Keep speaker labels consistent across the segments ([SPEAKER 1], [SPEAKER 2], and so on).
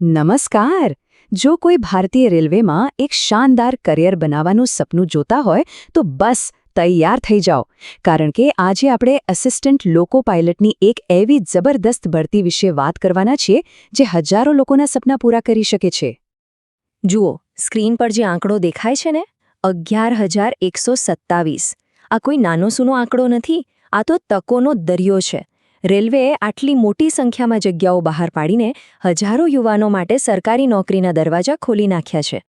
[SPEAKER 1] નમસ્કાર. જો કોઈ ભારતીય રેલવેમાં એક શાનદાર કરિયર બનાવવાનું સપનું જોતા હોય તો બસ તૈયાર થઈ જાઓ, કારણ કે આજે આપણે અસિસ્ટન્ટ લોકો પાયલટની એક એવી જબરદસ્ત ભરતી વિશે વાત કરવાના છીએ જે હજારો લોકોના સપના પૂરા કરી શકે છે.
[SPEAKER 2] જુઓ, સ્ક્રીન પર જે આંકડો દેખાય છે ને, 11,127. આ કોઈ નાનો સૂનો આંકડો નથી, આ તો તકોનો દરિયો છે. રેલવેએ આટલી મોટી સંખ્યામાં જગ્યાઓ બહાર પાડીને હજારો યુવાનો માટે સરકારી નોકરીના દરવાજા ખોલી નાખ્યા છે.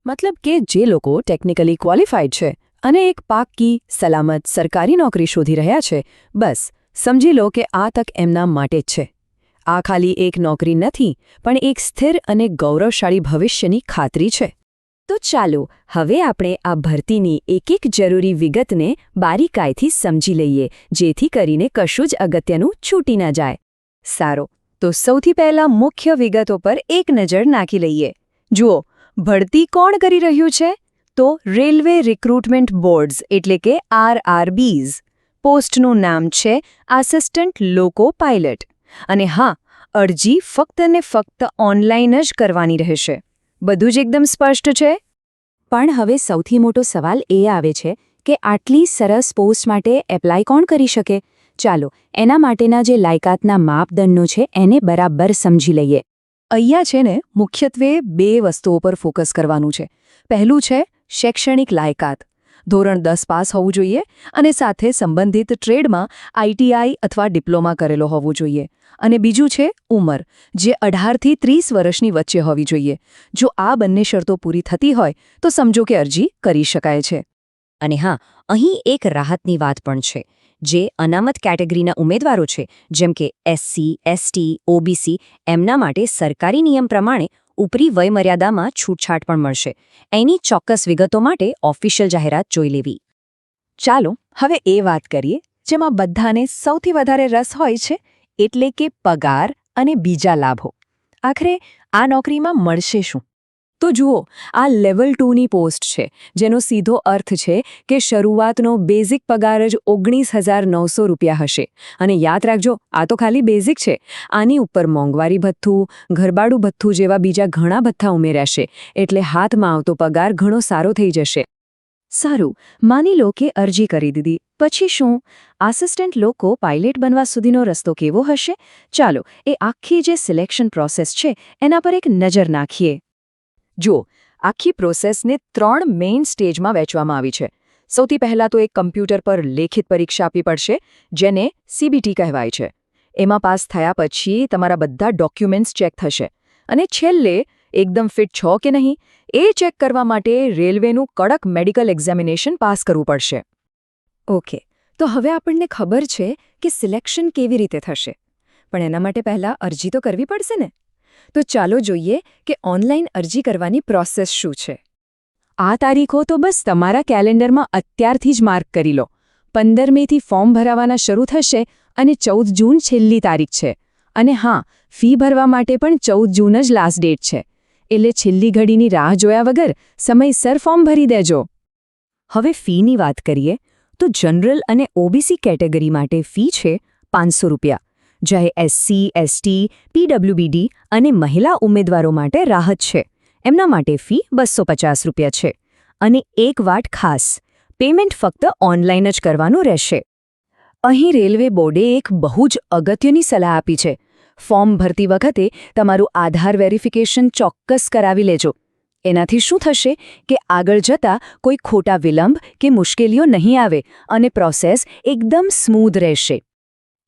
[SPEAKER 1] મતલબ કે જે લોકો ટેકનિકલી ક્વોલિફાઈડ છે અને એક પાક્કી, સલામત સરકારી નોકરી શોધી રહ્યા છે, બસ સમજી લો કે આ તક એમના માટે જ છે. આ ખાલી એક નોકરી નથી, પણ એક સ્થિર અને ગૌરવશાળી ભવિષ્યની ખાતરી છે.
[SPEAKER 2] તો ચાલો હવે આપણે આ ભરતીની એક જરૂરી વિગતને બારીકાઈથી સમજી લઈએ, જેથી કરીને કશું જ અગત્યનું છૂટી ન જાય.
[SPEAKER 1] સારો, તો સૌથી પહેલા મુખ્ય વિગતો પર એક નજર નાખી લઈએ. જુઓ, ભરતી કોણ કરી રહ્યું છે? તો રેલવે રિક્રુટમેન્ટ બોર્ડ્સ એટલે કે RRBs. પોસ્ટનું નામ છે આસિસ્ટન્ટ લોકો પાયલટ. અને હા, અરજી ફક્ત ને ફક્ત ઓનલાઈન જ કરવાની રહેશે. બધું જ એકદમ સ્પષ્ટ છે.
[SPEAKER 2] પણ હવે સૌથી મોટો સવાલ એ આવે છે કે આટલી સરસ પોસ્ટ માટે એપ્લાય કોણ કરી શકે? ચાલો, એના માટેના જે લાયકાતના માપદંડો છે એને બરાબર સમજી લઈએ.
[SPEAKER 1] અહીંયા છે ને મુખ્યત્વે બે વસ્તુઓ પર ફોકસ કરવાનું છે. પહેલું છે શૈક્ષણિક લાયકાત. ધોરણ 10 પાસ હોવું જોઈએ અને સાથે સંબંધિત ટ્રેડમાં ITI અથવા ડિપ્લોમા કરેલો હોવો જોઈએ. અને બીજું છે ઉંમર, જે 18 થી 30 વર્ષની વચ્ચે હોવી જોઈએ. જો આ બંને શરતો પૂરી થતી હોય તો સમજો કે અરજી કરી શકાય છે.
[SPEAKER 2] અને હા, અહીં એક રાહતની વાત પણ છે. જે અનામત કેટેગરીના ઉમેદવારો છે, જેમ કે SC, ST, OBC, એમના માટે સરકારી નિયમ પ્રમાણે ઉપરી વયમર્યાદામાં છૂટછાટ પણ મળશે. એની ચોક્કસ વિગતો માટે ઓફિશિયલ જાહેરાત જોઈ લેવી.
[SPEAKER 1] ચાલો હવે એ વાત કરીએ જેમાં બધાને સૌથી વધારે રસ હોય છે, એટલે કે પગાર અને બીજા લાભો. આખરે આ નોકરીમાં મળશે શું? તો જુઓ, આ લેવલ 2ની પોસ્ટ છે, જેનો સીધો અર્થ છે કે શરૂઆતનો બેઝિક પગાર જ 19,900 રૂપિયા હશે. અને યાદ રાખજો, આ તો ખાલી બેઝિક છે. આની ઉપર મોંઘવારી ભથ્થું, ઘરબાડું ભથ્થું જેવા બીજા ઘણા ભથ્થા ઉમેરાશે, એટલે હાથમાં આવતો પગાર ઘણો સારો થઈ જશે. સારું, માની લો કે અરજી કરી દીધી. પછી શું? આસિસ્ટન્ટ લોકો પાયલટ બનવા સુધીનો રસ્તો કેવો હશે? ચાલો, એ આખી જે સિલેક્શન પ્રોસેસ છે એના પર એક નજર નાખીએ. જુઓ, આખી પ્રોસેસને 3 મેઇન સ્ટેજમાં વહેંચવામાં આવી છે. સૌથી પહેલાં તો એક કમ્પ્યુટર પર લેખિત પરીક્ષા આપવી પડશે, જેને CBT કહેવાય છે. એમાં પાસ થયા પછી તમારા બધા ડોક્યુમેન્ટ્સ ચેક થશે. અને છેલ્લે એકદમ ફિટ છો કે નહીં એ ચેક કરવા માટે રેલવેનું કડક મેડિકલ એક્ઝામિનેશન પાસ કરવું પડશે. ઓકે, તો હવે આપણને ખબર છે કે સિલેક્શન કેવી રીતે થશે. પણ એના માટે પહેલાં અરજી તો કરવી પડશે ને? તો ચાલો જોઈએ કે ઓનલાઈન અરજી કરવાની પ્રોસેસ શું છે. આ તારીખો તો બસ તમારા કેલેન્ડરમાં અત્યારથી જ માર્ક કરી લો. 15 મેથી ફોર્મ ભરાવાના શરૂ થશે અને 14 જૂન છેલ્લી તારીખ છે. અને હા, ફી ભરવા માટે પણ 14 જૂન જ લાસ્ટ ડેટ છે. એટલે છેલ્લી ઘડીની રાહ જોયા વગર સમયસર ફોર્મ ભરી દેજો. હવે ફીની વાત કરીએ તો જનરલ અને OBC કેટેગરી માટે ફી છે 500 રૂપિયા. જ્યારે SC, ST, PWBD અને મહિલા ઉમેદવારો માટે રાહત છે. એમના માટે ફી 250 રૂપિયા છે. અને એક વાત ખાસ, પેમેન્ટ ફક્ત ઓનલાઈન જ કરવાનું રહેશે. અહીં રેલવે બોર્ડે એક બહુ જ અગત્યની સલાહ આપી છે. ફોર્મ ભરતી વખતે તમારું આધાર વેરિફિકેશન ચોક્કસ કરાવી લેજો. એનાથી શું થશે કે આગળ જતાં કોઈ ખોટા વિલંબ કે મુશ્કેલીઓ નહીં આવે અને પ્રોસેસ એકદમ સ્મૂધ રહેશે.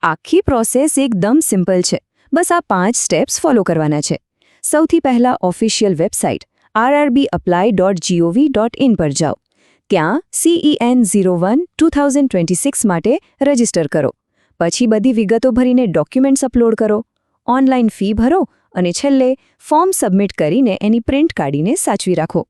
[SPEAKER 1] આખી પ્રોસેસ એકદમ સિમ્પલ છે. બસ આ 5 સ્ટેપ્સ ફોલો કરવાના છે. સૌથી પહેલાં ઓફિશિયલ વેબસાઇટ rrbapply.gov.in પર જાઓ. ત્યાં CEN 01-2026 માટે રજિસ્ટર કરો. પછી બધી વિગતો ભરીને ડોક્યુમેન્ટ્સ અપલોડ કરો. ઓનલાઈન ફી ભરો અને છેલ્લે ફોર્મ સબમિટ કરીને એની પ્રિન્ટ કાઢીને સાચવી રાખો.